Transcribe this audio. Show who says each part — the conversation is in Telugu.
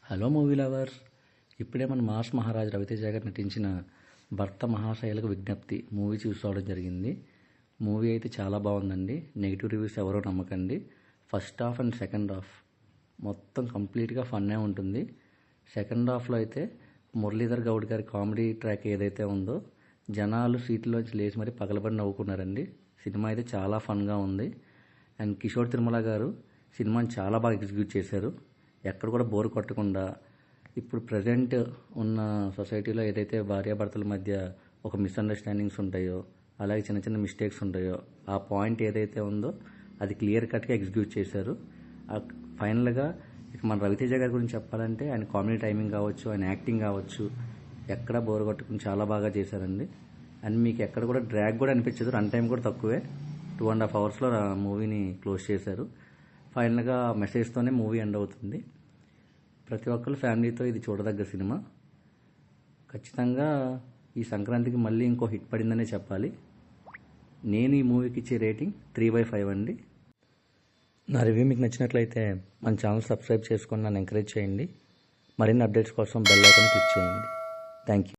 Speaker 1: Hello movie lover. ఇప్పుడే మన మాస్ మహారాజ్ రవితేజ గారు నటించిన భర్త మహాశైలకు విజ్ఞప్తి మూవీ చూసుకోవడం జరిగింది. మూవీ అయితే చాలా బాగుందండి. నెగిటివ్ రివ్యూస్ ఎవరో నమ్మకండి. First half and second half మొత్తం కంప్లీట్గా ఫన్నే ఉంటుంది. సెకండ్ హాఫ్లో అయితే మురళీధర్ గౌడ్ గారి కామెడీ ట్రాక్ ఏదైతే ఉందో జనాలు సీట్లోంచి లేచి మరీ పగలబడి నవ్వుకున్నారండి. సినిమా అయితే చాలా ఫన్గా ఉంది. అండ్ కిషోర్ తిరుమల గారు సినిమాని చాలా బాగా ఎగ్జిక్యూట్ చేశారు. ఎక్కడ కూడా బోర్ కొట్టకుండా ఇప్పుడు ప్రజెంట్ ఉన్న సొసైటీలో ఏదైతే భార్యాభర్తల మధ్య ఒక మిస్అండర్స్టాండింగ్స్ ఉంటాయో, అలాగే చిన్న చిన్న మిస్టేక్స్ ఉంటాయో, ఆ పాయింట్ ఏదైతే ఉందో అది క్లియర్ కట్గా ఎగ్జిక్యూట్ చేశారు. ఫైనల్గా ఇక మన రవితేజ గారి గురించి చెప్పాలంటే ఆయన కామెడీ టైమింగ్ కావచ్చు, ఆయన యాక్టింగ్ కావచ్చు, ఎక్కడ బోర్ కొట్టుకుని చాలా బాగా చేశారండి. అండ్ మీకు ఎక్కడ కూడా డ్రాగ్ కూడా అనిపించదు. రన్ టైం కూడా తక్కువే. 2.5 అవర్స్లో మూవీని క్లోజ్ చేశారు. ఫైనల్గా మెసేజ్తోనే మూవీ ఎండ్ అవుతుంది. ప్రతి ఒక్కరు ఫ్యామిలీతో ఇది చూడదగ్గ సినిమా. ఖచ్చితంగా ఈ సంక్రాంతికి మళ్ళీ ఇంకో హిట్ పడిందనే చెప్పాలి. నేను ఈ మూవీకి ఇచ్చే రేటింగ్ 3/5 అండి. నా రివ్యూ మీకు నచ్చినట్లయితే మన ఛానల్ సబ్స్క్రైబ్ చేసుకొని నన్ను ఎంకరేజ్ చేయండి. మరిన్ని అప్డేట్స్ కోసం బెల్ ఐకాన్ క్లిక్ చేయండి. Thank you.